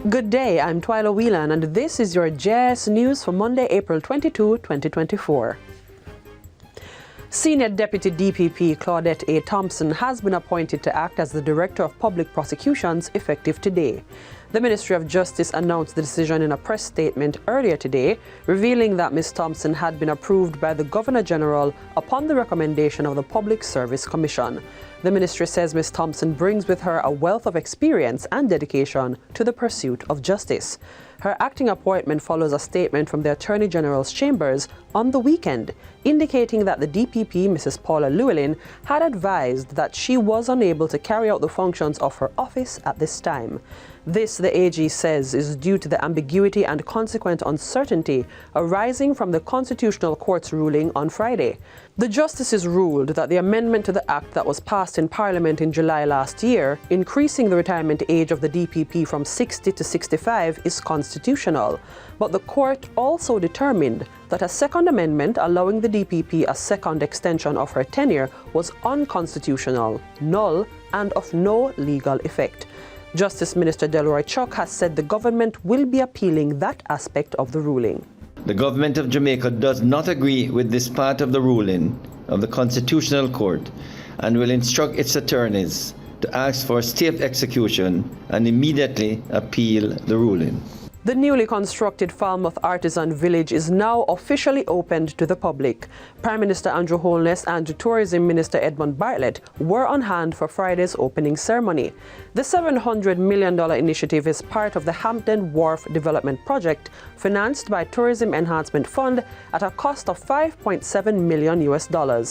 Good day, I'm Twyla Whelan and this is your JIS News for Monday, April 22, 2024. Senior Deputy DPP Claudette A. Thompson has been appointed to act as the Director of Public Prosecutions effective today. The Ministry of Justice announced the decision in a press statement earlier today, revealing that Ms. Thompson had been approved by the Governor-General upon the recommendation of the Public Service Commission. The ministry says Ms. Thompson brings with her a wealth of experience and dedication to the pursuit of justice. Her acting appointment follows a statement from the Attorney General's chambers on the weekend, indicating that the DPP, Mrs. Paula Llewellyn, had advised that she was unable to carry out the functions of her office at this time. This, the AG says, is due to the ambiguity and consequent uncertainty arising from the Constitutional Court's ruling on Friday. The justices ruled that the amendment to the act that was passed in Parliament in July last year, increasing the retirement age of the DPP from 60 to 65, is constitutional. But the court also determined that a second amendment allowing the DPP a second extension of her tenure was unconstitutional, null, and of no legal effect. Justice Minister Delroy Chuck has said the government will be appealing that aspect of the ruling. The government of Jamaica does not agree with this part of the ruling of the Constitutional Court and will instruct its attorneys to ask for a stay of execution and immediately appeal the ruling. The newly constructed Falmouth Artisan village is now officially opened to the public. Prime Minister Andrew Holness and Tourism Minister Edmund Bartlett were on hand for Friday's opening ceremony. The $700 million initiative is part of the Hampden Wharf Development Project, financed by Tourism Enhancement Fund at a cost of $5.7 million.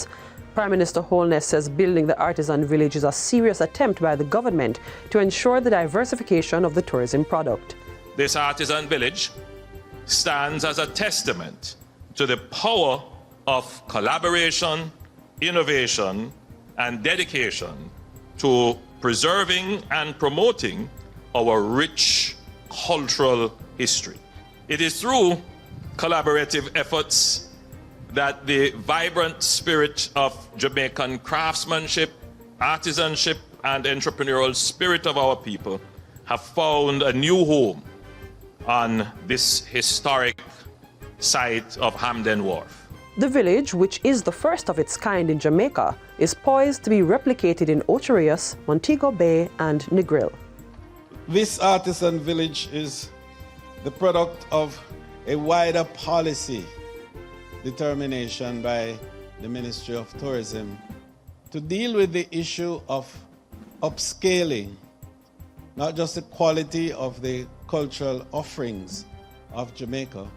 Prime Minister Holness says building the Artisan village is a serious attempt by the government to ensure the diversification of the tourism product. This artisan village stands as a testament to the power of collaboration, innovation, and dedication to preserving and promoting our rich cultural history. It is through collaborative efforts that the vibrant spirit of Jamaican craftsmanship, artisanship, and entrepreneurial spirit of our people have found a new home on this historic site of Hampden Wharf. The village, which is the first of its kind in Jamaica, is poised to be replicated in Ocho Rios, Montego Bay, and Negril. This artisan village is the product of a wider policy determination by the Ministry of Tourism to deal with the issue of upscaling, not just the quality of the cultural offerings of Jamaica,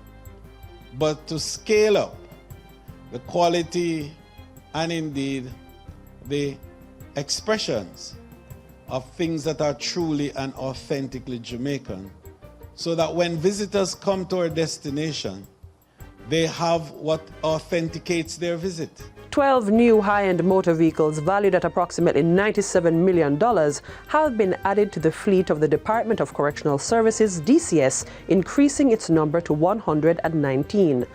but to scale up the quality and indeed the expressions of things that are truly and authentically Jamaican, so that when visitors come to our destination, they have what authenticates their visit. 12 new high-end motor vehicles valued at approximately $97 million have been added to the fleet of the Department of Correctional Services, DCS, increasing its number to 119.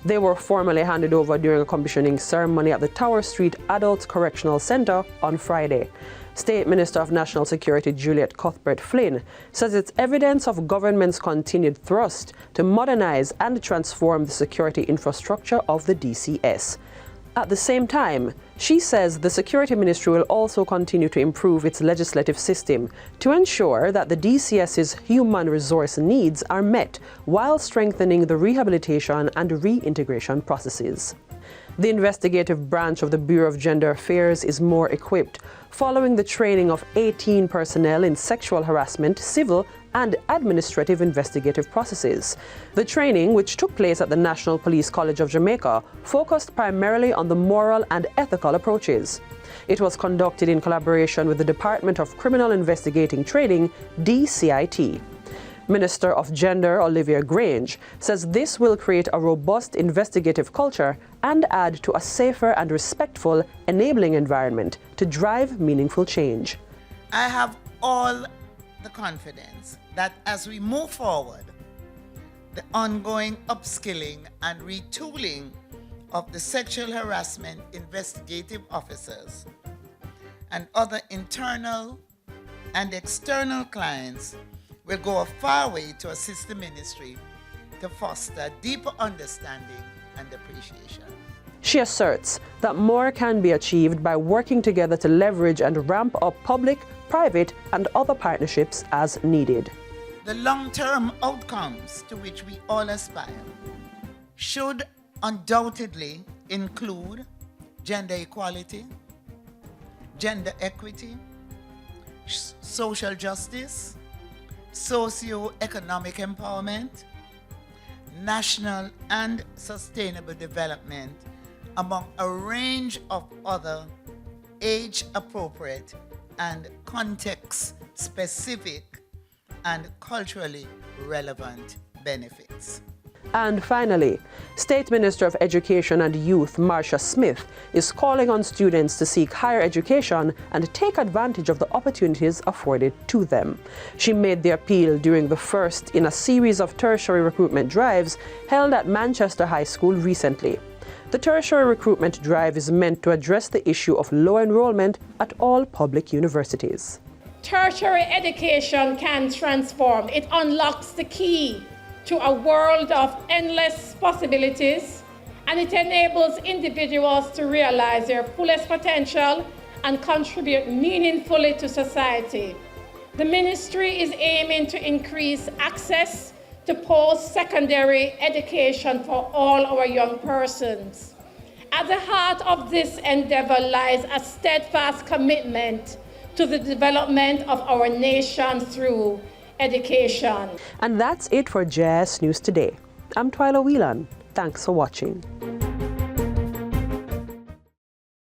They were formally handed over during a commissioning ceremony at the Tower Street Adult Correctional Center on Friday. State Minister of National Security Juliet Cuthbert-Flynn says it's evidence of government's continued thrust to modernize and transform the security infrastructure of the DCS. At the same time, she says the Security Ministry will also continue to improve its legislative system to ensure that the DCS's human resource needs are met while strengthening the rehabilitation and reintegration processes. The investigative branch of the Bureau of Gender Affairs is more equipped, following the training of 18 personnel in sexual harassment, civil and administrative investigative processes. The training, which took place at the National Police College of Jamaica, focused primarily on the moral and ethical approaches. It was conducted in collaboration with the Department of Criminal Investigating Training, DCIT. Minister of Gender Olivia Grange says this will create a robust investigative culture and add to a safer and respectful enabling environment to drive meaningful change. I have all the confidence that as we move forward, the ongoing upskilling and retooling of the sexual harassment investigative officers and other internal and external clients will go a far way to assist the ministry to foster deeper understanding and appreciation. She asserts that more can be achieved by working together to leverage and ramp up public, private, and other partnerships as needed. The long-term outcomes to which we all aspire should undoubtedly include gender equality, gender equity, social justice, socio-economic empowerment, national and sustainable development, among a range of other age-appropriate and context-specific and culturally relevant benefits. And finally, State Minister of Education and Youth Marcia Smith is calling on students to seek higher education and take advantage of the opportunities afforded to them. She made the appeal during the first in a series of tertiary recruitment drives held at Manchester High School recently. The tertiary recruitment drive is meant to address the issue of low enrollment at all public universities. Tertiary education can transform. It unlocks the key to a world of endless possibilities, and it enables individuals to realize their fullest potential and contribute meaningfully to society. The ministry is aiming to increase access to post-secondary education for all our young persons. At the heart of this endeavor lies a steadfast commitment to the development of our nation through education. And that's it for JIS News Today. I'm Twyla Whelan. Thanks for watching.